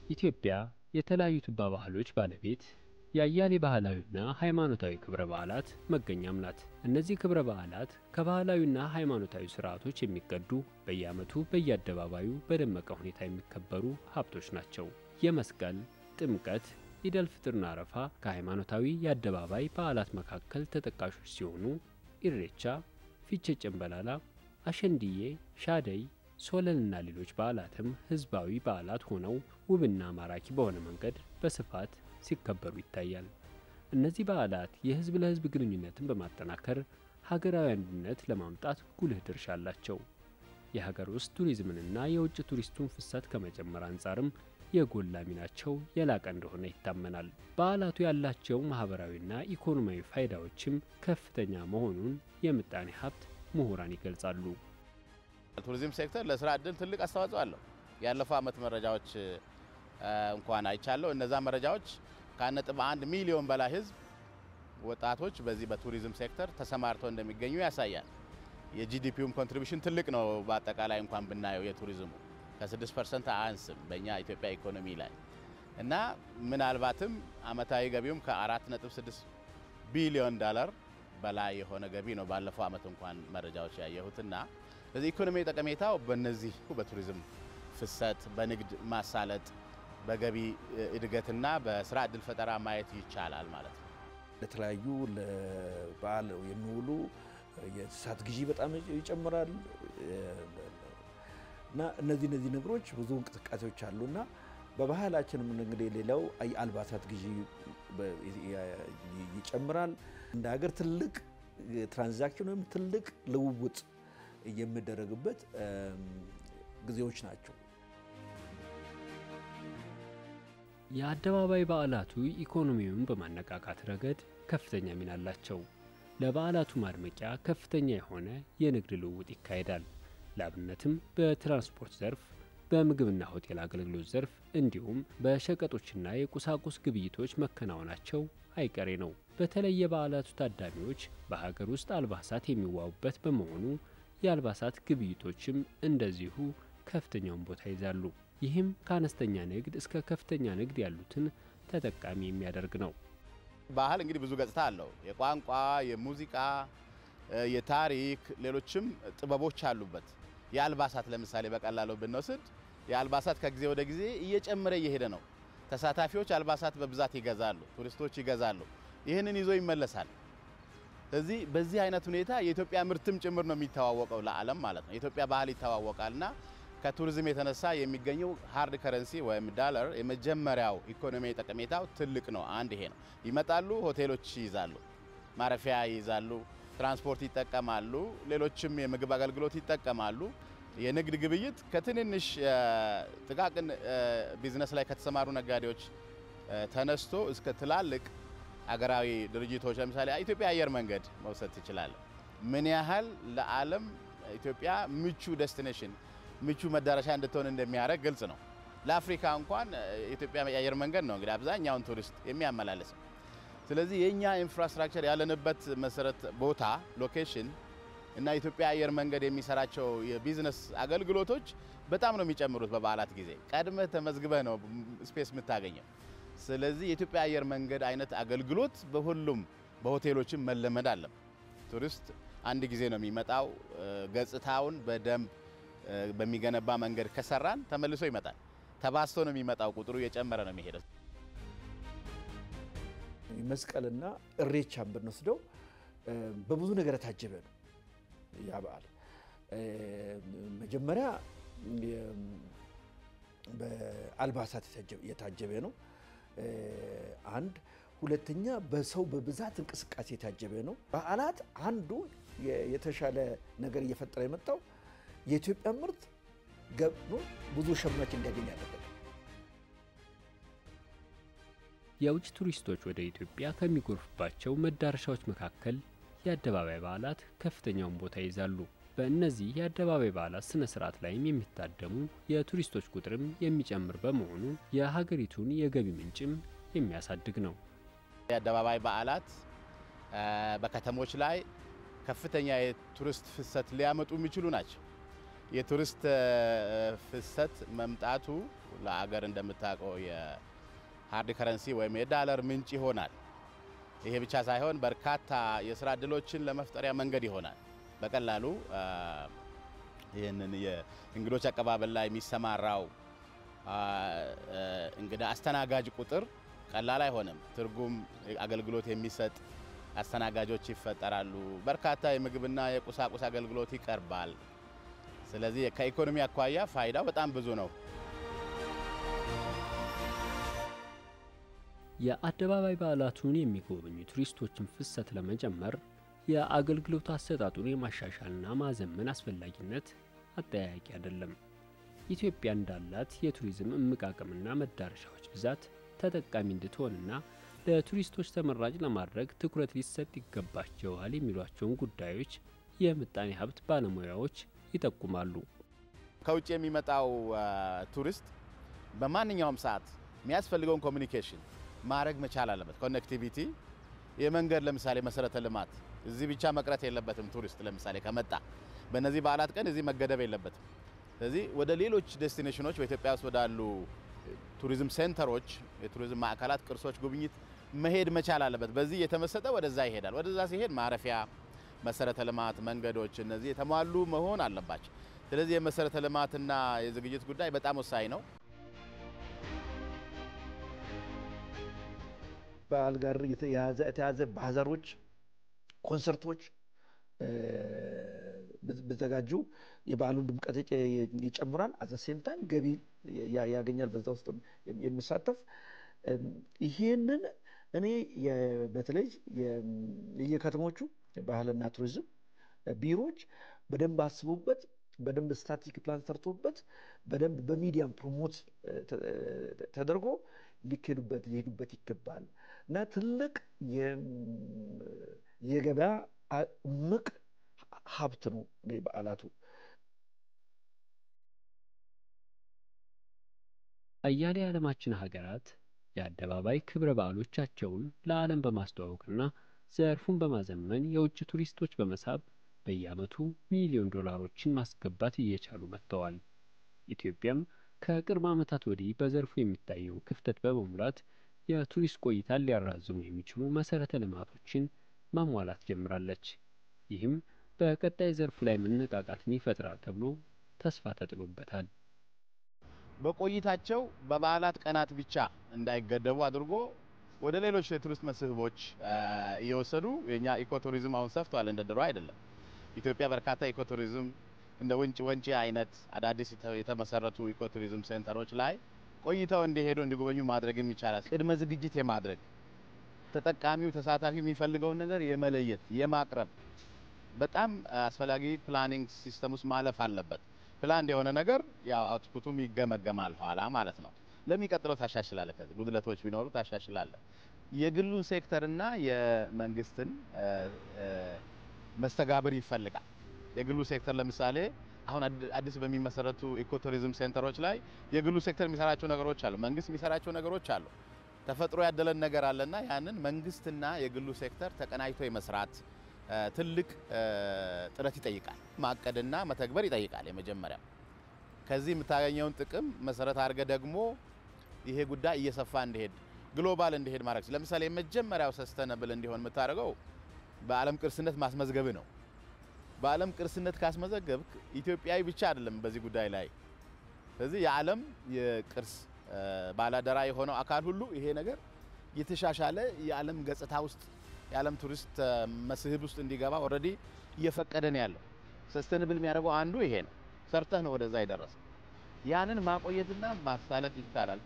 ኢትዮጵያ የተለያዩ ትባ ባህሎች ባለቤት የአያሌ ባህላዊና ሃይማኖታዊ ክብረ በዓላት መገኛም ናት። እነዚህ ክብረ በዓላት ከባህላዊና ሃይማኖታዊ ስርዓቶች የሚቀዱ በየዓመቱ በየአደባባዩ በደመቀ ሁኔታ የሚከበሩ ሀብቶች ናቸው። የመስቀል፣ ጥምቀት፣ ኢደል ፍጥርና አረፋ ከሃይማኖታዊ የአደባባይ በዓላት መካከል ተጠቃሾች ሲሆኑ ኢሬቻ፣ ፊቼ ጨምበላላ፣ አሸንድዬ፣ ሻደይ፣ ሶለልና ሌሎች በዓላትም ህዝባዊ በዓላት ሆነው ውብና ማራኪ በሆነ መንገድ በስፋት ሲከበሩ ይታያል። እነዚህ በዓላት የህዝብ ለህዝብ ግንኙነትን በማጠናከር ሀገራዊ አንድነት ለማምጣት ጉልህ ድርሻ አላቸው። የሀገር ውስጥ ቱሪዝምንና የውጭ ቱሪስቱን ፍሰት ከመጨመር አንጻርም የጎላ ሚናቸው የላቀ እንደሆነ ይታመናል። በዓላቱ ያላቸው ማህበራዊና ኢኮኖሚያዊ ፋይዳዎችም ከፍተኛ መሆኑን የምጣኔ ሀብት ምሁራን ይገልጻሉ። ቱሪዝም ሴክተር ለስራ እድል ትልቅ አስተዋጽኦ አለው። ያለፈው ዓመት መረጃዎች እንኳን አይቻለው። እነዛ መረጃዎች ከ1.1 ሚሊዮን በላይ ህዝብ ወጣቶች በዚህ በቱሪዝም ሴክተር ተሰማርተው እንደሚገኙ ያሳያል። የጂዲፒውም ኮንትሪቢዩሽን ትልቅ ነው። በአጠቃላይ እንኳን ብናየው የቱሪዝሙ ከ6% አያንስም በእኛ ኢትዮጵያ ኢኮኖሚ ላይ እና ምናልባትም አመታዊ ገቢውም ከ4.6 ቢሊዮን ዶላር በላይ የሆነ ገቢ ነው ባለፈው ዓመት እንኳን መረጃዎች ያየሁትና ለዚህ ኢኮኖሚ ጠቀሜታው በእነዚህ በቱሪዝም ፍሰት፣ በንግድ ማሳለጥ፣ በገቢ እድገትና በስራ እድል ፈጠራ ማየት ይቻላል ማለት ነው። ለተለያዩ ለበዓል የሚውሉ የእንስሳት ግዢ በጣም ይጨምራል እና እነዚህ ነገሮች ብዙ እንቅስቃሴዎች አሉና በባህላችንም እንግዲህ ሌላው አልባሳት ግዢ ይጨምራል። እንደ ሀገር ትልቅ ትራንዛክሽን ወይም ትልቅ ልውውጥ የሚደረግበት ጊዜዎች ናቸው። የአደባባይ በዓላቱ ኢኮኖሚውን በማነቃቃት ረገድ ከፍተኛ ሚና አላቸው። ለበዓላቱ ማድመቂያ ከፍተኛ የሆነ የንግድ ልውውጥ ይካሄዳል። ለአብነትም በትራንስፖርት ዘርፍ፣ በምግብና ሆቴል አገልግሎት ዘርፍ እንዲሁም በሸቀጦችና የቁሳቁስ ግብይቶች መከናወናቸው አይቀሬ ነው። በተለይ የበዓላቱ ታዳሚዎች በሀገር ውስጥ አልባሳት የሚዋቡበት በመሆኑ የአልባሳት ግብይቶችም እንደዚሁ ከፍተኛውን ቦታ ይዛሉ። ይህም ከአነስተኛ ንግድ እስከ ከፍተኛ ንግድ ያሉትን ተጠቃሚ የሚያደርግ ነው። ባህል እንግዲህ ብዙ ገጽታ አለው። የቋንቋ፣ የሙዚቃ፣ የታሪክ ሌሎችም ጥበቦች አሉበት። የአልባሳት ለምሳሌ በቀላሉ ብንወስድ የአልባሳት ከጊዜ ወደ ጊዜ እየጨመረ እየሄደ ነው። ተሳታፊዎች አልባሳት በብዛት ይገዛሉ፣ ቱሪስቶች ይገዛሉ። ይህንን ይዞ ይመለሳል። ስለዚህ በዚህ አይነት ሁኔታ የኢትዮጵያ ምርትም ጭምር ነው የሚተዋወቀው ለዓለም ማለት ነው። የኢትዮጵያ ባህል ይተዋወቃልና ከቱሪዝም የተነሳ የሚገኘው ሃርድ ከረንሲ ወይም ዶላር የመጀመሪያው ኢኮኖሚ ጠቀሜታው ትልቅ ነው። አንድ ይሄ ነው። ይመጣሉ፣ ሆቴሎች ይይዛሉ፣ ማረፊያ ይይዛሉ፣ ትራንስፖርት ይጠቀማሉ፣ ሌሎችም የምግብ አገልግሎት ይጠቀማሉ። የንግድ ግብይት ከትንንሽ ጥቃቅን ቢዝነስ ላይ ከተሰማሩ ነጋዴዎች ተነስቶ እስከ ትላልቅ አገራዊ ድርጅቶች ለምሳሌ ኢትዮጵያ አየር መንገድ መውሰድ ትችላለ። ምን ያህል ለዓለም ኢትዮጵያ ምቹ ዴስቲኔሽን ምቹ መዳረሻ እንድትሆን እንደሚያደርግ ግልጽ ነው። ለአፍሪካ እንኳን ኢትዮጵያ አየር መንገድ ነው እንግዲህ አብዛኛውን ቱሪስት የሚያመላልሰው። ስለዚህ የኛ ኢንፍራስትራክቸር ያለንበት መሰረት ቦታ ሎኬሽን እና ኢትዮጵያ አየር መንገድ የሚሰራቸው የቢዝነስ አገልግሎቶች በጣም ነው የሚጨምሩት። በበዓላት ጊዜ ቀድመህ ተመዝግበህ ነው ስፔስ የምታገኘው። ስለዚህ የኢትዮጵያ አየር መንገድ አይነት አገልግሎት በሁሉም በሆቴሎችም መለመድ አለበት። ቱሪስት አንድ ጊዜ ነው የሚመጣው። ገጽታውን በደንብ በሚገነባ መንገድ ከሰራን ተመልሶ ይመጣል። ተባስቶ ነው የሚመጣው። ቁጥሩ እየጨመረ ነው የሚሄደው። መስቀልና እሬቻን ብንወስደው በብዙ ነገር ታጀበ ነው። ያ በዓል መጀመሪያ በአልባሳት የታጀበ ነው። አንድ ሁለተኛ በሰው በብዛት እንቅስቃሴ የታጀበ ነው። በዓላት አንዱ የተሻለ ነገር እየፈጠረ የመጣው የኢትዮጵያ ምርት ገብቶ ብዙ ሸማች እንዲያገኝ ያደረገ። የውጭ ቱሪስቶች ወደ ኢትዮጵያ ከሚጎርፉባቸው መዳረሻዎች መካከል የአደባባይ በዓላት ከፍተኛውን ቦታ ይዛሉ። በእነዚህ የአደባባይ በዓላት ስነ ስርዓት ላይም የሚታደሙ የቱሪስቶች ቁጥርም የሚጨምር በመሆኑ የሀገሪቱን የገቢ ምንጭም የሚያሳድግ ነው። የአደባባይ በዓላት በከተሞች ላይ ከፍተኛ የቱሪስት ፍሰት ሊያመጡ የሚችሉ ናቸው። የቱሪስት ፍሰት መምጣቱ ለአገር እንደምታውቀው የሃርድ ከረንሲ ወይም የዳለር ምንጭ ይሆናል። ይሄ ብቻ ሳይሆን በርካታ የስራ ዕድሎችን ለመፍጠሪያ መንገድ ይሆናል። በቀላሉ ይህንን የእንግዶች አቀባበል ላይ የሚሰማራው እንግዳ አስተናጋጅ ቁጥር ቀላል አይሆንም። ትርጉም አገልግሎት የሚሰጥ አስተናጋጆች ይፈጠራሉ። በርካታ የምግብና የቁሳቁስ አገልግሎት ይቀርባል። ስለዚህ ከኢኮኖሚ አኳያ ፋይዳው በጣም ብዙ ነው። የአደባባይ በዓላቱን የሚጎበኙ ቱሪስቶችን ፍሰት ለመጨመር የአገልግሎት አሰጣጡን የማሻሻልና ማዘመን አስፈላጊነት አጠያያቂ አይደለም። ኢትዮጵያ እንዳላት የቱሪዝም እምቅ አቅምና መዳረሻዎች ብዛት ተጠቃሚ እንድትሆንና ለቱሪስቶች ተመራጭ ለማድረግ ትኩረት ሊሰጥ ይገባቸዋል የሚሏቸውን ጉዳዮች የምጣኔ ሀብት ባለሙያዎች ይጠቁማሉ። ከውጭ የሚመጣው ቱሪስት በማንኛውም ሰዓት የሚያስፈልገውን ኮሚኒኬሽን ማድረግ መቻል አለበት። ኮኔክቲቪቲ፣ የመንገድ ለምሳሌ መሰረተ ልማት እዚህ ብቻ መቅረት የለበትም። ቱሪስት ለምሳሌ ከመጣ በእነዚህ በዓላት ቀን እዚህ መገደብ የለበትም። ስለዚህ ወደ ሌሎች ዴስቲኔሽኖች በኢትዮጵያ ውስጥ ወዳሉ ቱሪዝም ሴንተሮች፣ የቱሪዝም ማዕከላት፣ ቅርሶች ጉብኝት መሄድ መቻል አለበት። በዚህ የተመሰጠ ወደዛ ይሄዳል። ወደዛ ሲሄድ ማረፊያ፣ መሰረተ ልማት፣ መንገዶች እነዚህ የተሟሉ መሆን አለባቸው። ስለዚህ የመሰረተ ልማትና የዝግጅት ጉዳይ በጣም ወሳኝ ነው። በዓል ጋር የተያዘ ባዛሮች፣ ኮንሰርቶች በተዘጋጁ የበዓሉን ድምቀት ይጨምራል። አዘሴም ታይም ገቢ ያገኛል በዛ ውስጥ የሚሳተፍ። ይሄንን እኔ በተለይ የከተሞቹ ባህልና ቱሪዝም ቢሮዎች በደንብ አስቡበት፣ በደንብ ስታቲክ ፕላን ሰርቶበት፣ በደንብ በሚዲያም ፕሮሞት ተደርጎ ሊሄዱበት ይገባል እና ትልቅ የገበያ እምቅ ሀብት ነው በዓላቱ። አያሌ የዓለማችን ሀገራት የአደባባይ ክብረ በዓሎቻቸውን ለዓለም በማስተዋወቅና ዘርፉን በማዘመን የውጭ ቱሪስቶች በመሳብ በየዓመቱ ሚሊዮን ዶላሮችን ማስገባት እየቻሉ መጥተዋል። ኢትዮጵያም ከቅርብ ዓመታት ወዲህ በዘርፉ የሚታየውን ክፍተት በመሙላት የቱሪስት ቆይታን ሊያራዝሙ የሚችሉ መሰረተ ልማቶችን ማሟላት ጀምራለች። ይህም በቀጣይ ዘርፉ ላይ መነቃቃትን ይፈጥራል ተብሎ ተስፋ ተጥሎበታል። በቆይታቸው በበዓላት ቀናት ብቻ እንዳይገደቡ አድርጎ ወደ ሌሎች የቱሪስት መስህቦች እየወሰዱ የኛ ኢኮቱሪዝም አሁን ሰፍቷል፣ እንደ ድሮ አይደለም። ኢትዮጵያ በርካታ ኢኮቱሪዝም እንደ ወንጪ አይነት አዳዲስ የተመሰረቱ ኢኮቱሪዝም ሴንተሮች ላይ ቆይተው እንዲሄዱ እንዲጎበኙ ማድረግም ይቻላል። ቅድመ ዝግጅት የማድረግ ተጠቃሚው ተሳታፊ የሚፈልገውን ነገር የመለየት የማቅረብ በጣም አስፈላጊ ፕላኒንግ ሲስተም ውስጥ ማለፍ አለበት። ፕላን የሆነ ነገር ያው አውትፑቱም ይገመገማል ኋላ ማለት ነው። ለሚቀጥለው ታሻሽላለህ። ከዚህ ጉድለቶች ቢኖሩ ታሻሽላለህ። የግሉን ሴክተርና የመንግስትን መስተጋብር ይፈልጋል። የግሉ ሴክተር ለምሳሌ አሁን አዲስ በሚመሰረቱ ኢኮቱሪዝም ሴንተሮች ላይ የግሉ ሴክተር የሚሰራቸው ነገሮች አሉ፣ መንግስት የሚሰራቸው ነገሮች አሉ። ተፈጥሮ ያደለን ነገር አለና ያንን መንግስትና የግሉ ሴክተር ተቀናጅቶ የመስራት ትልቅ ጥረት ይጠይቃል። ማቀድና መተግበር ይጠይቃል። የመጀመሪያው ከዚህ የምታገኘውን ጥቅም መሰረት አድርገ ደግሞ ይሄ ጉዳይ እየሰፋ እንዲሄድ ግሎባል እንዲሄድ ማድረግ። ለምሳሌ የመጀመሪያው ሰስተነብል እንዲሆን የምታደርገው በዓለም ቅርስነት ማስመዝገብ ነው። በዓለም ቅርስነት ካስመዘገብክ ኢትዮጵያዊ ብቻ አይደለም በዚህ ጉዳይ ላይ። ስለዚህ የዓለም የቅርስ ባላደራ የሆነው አካል ሁሉ ይሄ ነገር የተሻሻለ የዓለም ገጽታ ውስጥ የዓለም ቱሪስት መስህብ ውስጥ እንዲገባ ኦልሬዲ እየፈቀደ ነው ያለው። ሰስተነብል የሚያደርገው አንዱ ይሄ ነው። ሰርተህ ነው ወደዛ ይደረሰ። ያንን ማቆየትና ማሳለጥ ይቻላል።